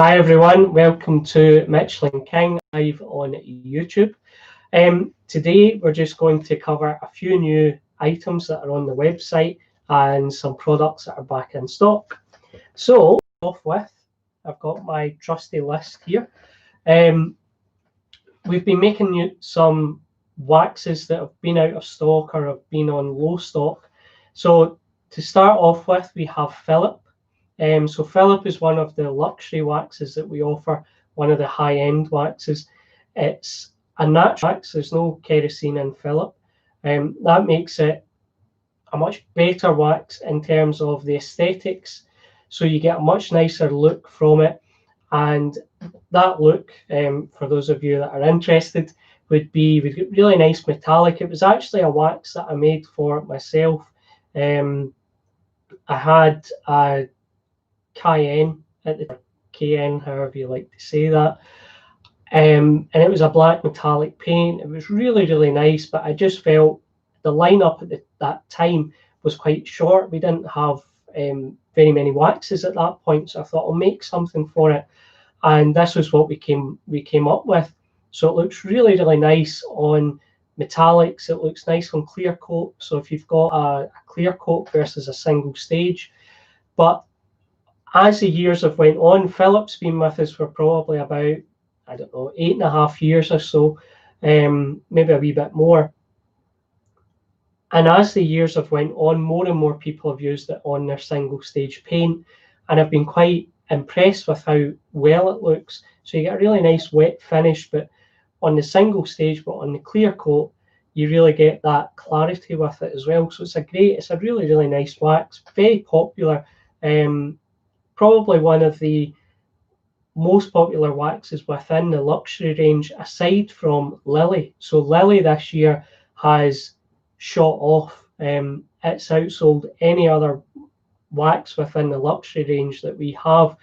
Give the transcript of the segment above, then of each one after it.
Hi everyone, welcome to Michelin King live on YouTube. Today we're just going to cover a few new items that are on the website and some products that are back in stock. So, off with, I've got my trusty list here. We've been making some waxes that have been out of stock or have been on low stock. So to start off with, we have Philip. So Philip is one of the luxury waxes that we offer, one of the high-end waxes. It's a natural wax, there's no kerosene in Philip. That makes it a much better wax in terms of the aesthetics. So you get a much nicer look from it. And that look, for those of you that are interested, would be, we've got really nice metallic. It was actually a wax that I made for myself. I had a Cayenne at the KN, however you like to say that. And it was a black metallic paint. It was really, really nice, but I just felt the lineup at that time was quite short. We didn't have very many waxes at that point, so I thought I'll make something for it. And this was what we came up with. So it looks really, really nice on metallics. It looks nice on clear coat. So if you've got a clear coat versus a single stage. But as the years have went on, Philip's been with us for probably about, I don't know, 8.5 years or so, maybe a wee bit more. And as the years have went on, more and more people have used it on their single stage paint, and I've been quite impressed with how well it looks. So you get a really nice wet finish, but on the single stage, but on the clear coat, you really get that clarity with it as well. So it's a really, really nice wax, very popular. Probably one of the most popular waxes within the luxury range, aside from Lily. So Lily this year has shot off. It's outsold any other wax within the luxury range that we have,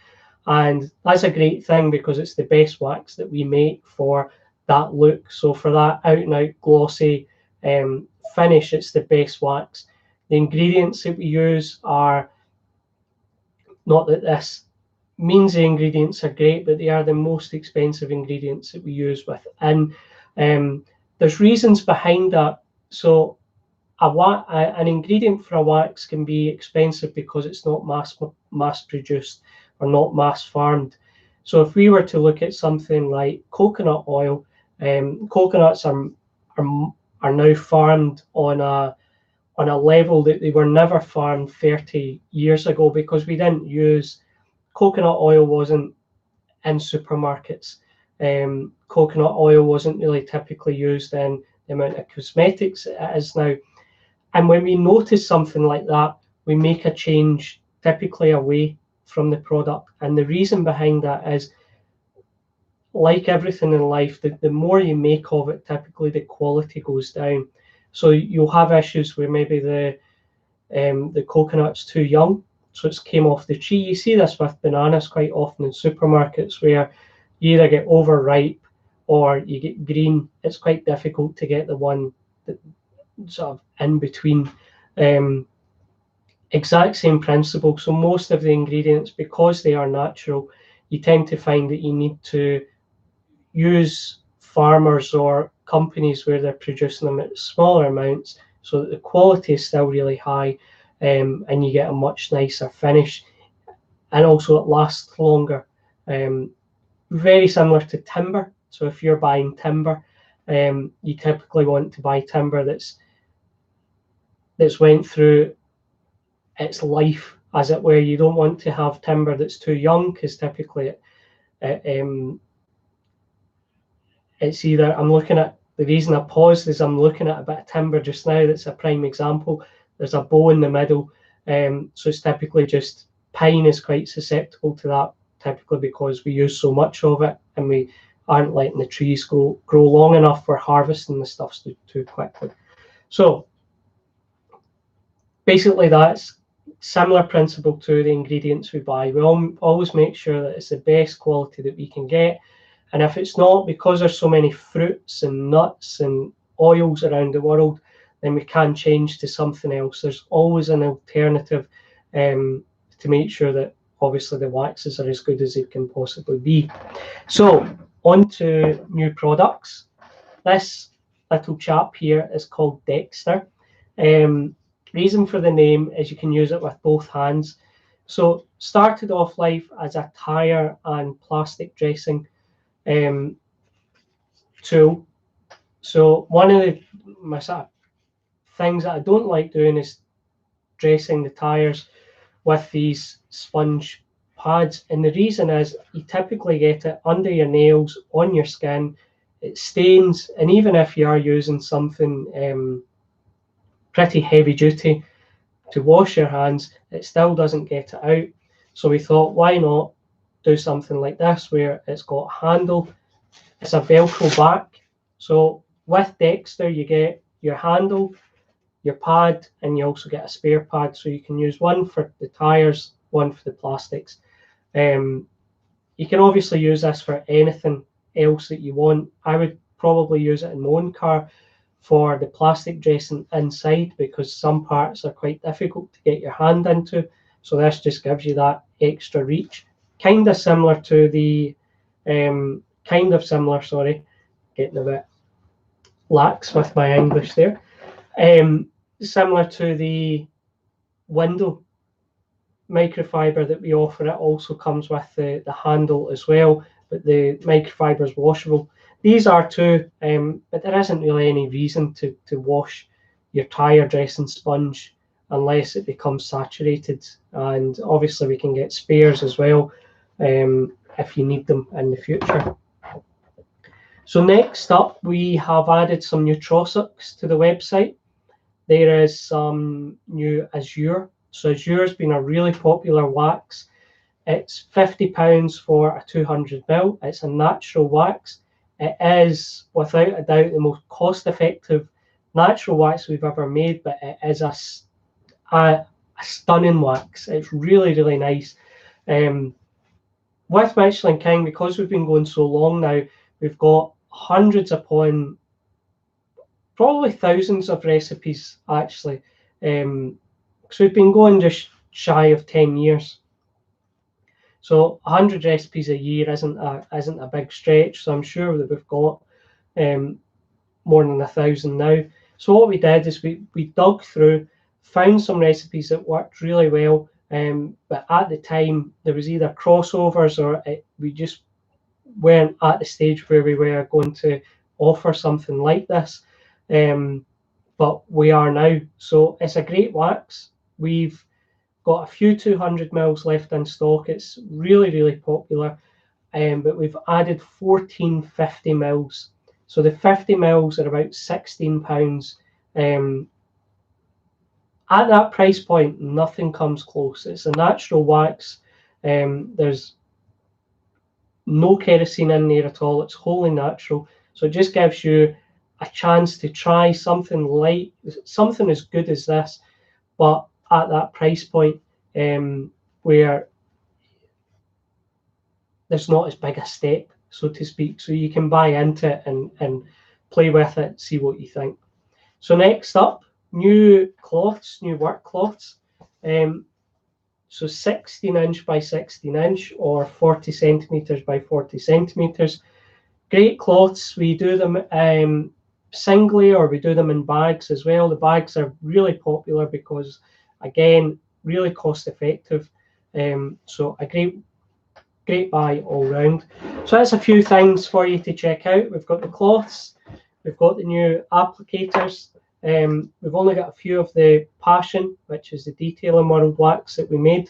and that's a great thing because it's the best wax that we make for that look. So for that out and out glossy finish, it's the best wax. The ingredients that we use are, not that this means the ingredients are great, but they are the most expensive ingredients that we use within. There's reasons behind that. So an ingredient for a wax can be expensive because it's not mass produced or not mass farmed. So if we were to look at something like coconut oil, coconuts are now farmed on a level that they were never farmed 30 years ago, because we didn't use, coconut oil wasn't in supermarkets. Coconut oil wasn't really typically used in the amount of cosmetics it is now. And when we notice something like that, we make a change typically away from the product. And the reason behind that is, like everything in life, the more you make of it, typically the quality goes down. So you'll have issues where maybe the coconut's too young, so it's came off the tree. You see this with bananas quite often in supermarkets, where you either get overripe or you get green. It's quite difficult to get the one that sort of in between. Exact same principle. So most of the ingredients, because they are natural, you tend to find that you need to use farmers or companies where they're producing them at smaller amounts, so that the quality is still really high, and you get a much nicer finish, and also it lasts longer. Very similar to timber. So if you're buying timber, you typically want to buy timber that's went through its life, as it were. You don't want to have timber that's too young, because typically it's either, I'm looking at, the reason I paused is I'm looking at a bit of timber just now that's a prime example. There's a bow in the middle, so it's typically just, pine is quite susceptible to that, typically because we use so much of it and we aren't letting the trees grow long enough for harvesting the stuff too quickly. So basically that's similar principle to the ingredients we buy. We always make sure that it's the best quality that we can get. And if it's not, because there's so many fruits and nuts and oils around the world, then we can change to something else. There's always an alternative to make sure that obviously the waxes are as good as they can possibly be. So on to new products. This little chap here is called Dexter. Reason for the name is you can use it with both hands. So started off life as a tire and plastic dressing tool. So one of my sort of things that I don't like doing is dressing the tires with these sponge pads, and the reason is you typically get it under your nails, on your skin, it stains, and even if you are using something pretty heavy duty to wash your hands, it still doesn't get it out. So we thought, why not do something like this where it's got a handle, it's a Velcro back. So with Dexter you get your handle, your pad, and you also get a spare pad, so you can use one for the tires, one for the plastics. You can obviously use this for anything else that you want. I would probably use it in my own car for the plastic dressing inside, because some parts are quite difficult to get your hand into, so this just gives you that extra reach. Kind of similar, sorry, getting a bit lax with my English there. Similar to the window microfiber that we offer, it also comes with the handle as well, but the microfiber is washable. These are too, but there isn't really any reason to wash your tire dressing sponge unless it becomes saturated, and obviously we can get spares as well if you need them in the future. So next up, we have added some new Trossachs to the website. There is some new Azure. So Azure has been a really popular wax. It's £50 for a 200ml. It's a natural wax. It is, without a doubt, the most cost-effective natural wax we've ever made, but it is a stunning wax. It's really, really nice. With Michelin King, because we've been going so long now, we've got hundreds upon probably thousands of recipes actually. So we've been going just shy of 10 years. So 100 recipes a year isn't a big stretch. So I'm sure that we've got more than 1,000 now. So what we did is we dug through, found some recipes that worked really well. But at the time there was either crossovers or we just weren't at the stage where we were going to offer something like this. But we are now. So it's a great wax. We've got a few 200mls left in stock. It's really, really popular. But we've added 14 50mls. So the 50mls are about £16. At that price point, nothing comes close. It's a natural wax. There's no kerosene in there at all. It's wholly natural. So it just gives you a chance to try something as good as this, but at that price point where there's not as big a step, so to speak. So you can buy into it and play with it, see what you think. So next up, new cloths, new work cloths. So 16" by 16" or 40 centimeters by 40 centimeters. Great cloths. We do them singly, or we do them in bags as well. The bags are really popular because, again, really cost effective. So a great buy all round. So that's a few things for you to check out. We've got the cloths, we've got the new applicators. We've only got a few of the Passion, which is the detailing world wax that we made.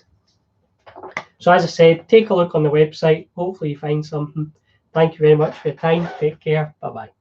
So as I said, take a look on the website. Hopefully you find something. Thank you very much for your time. Take care. Bye-bye.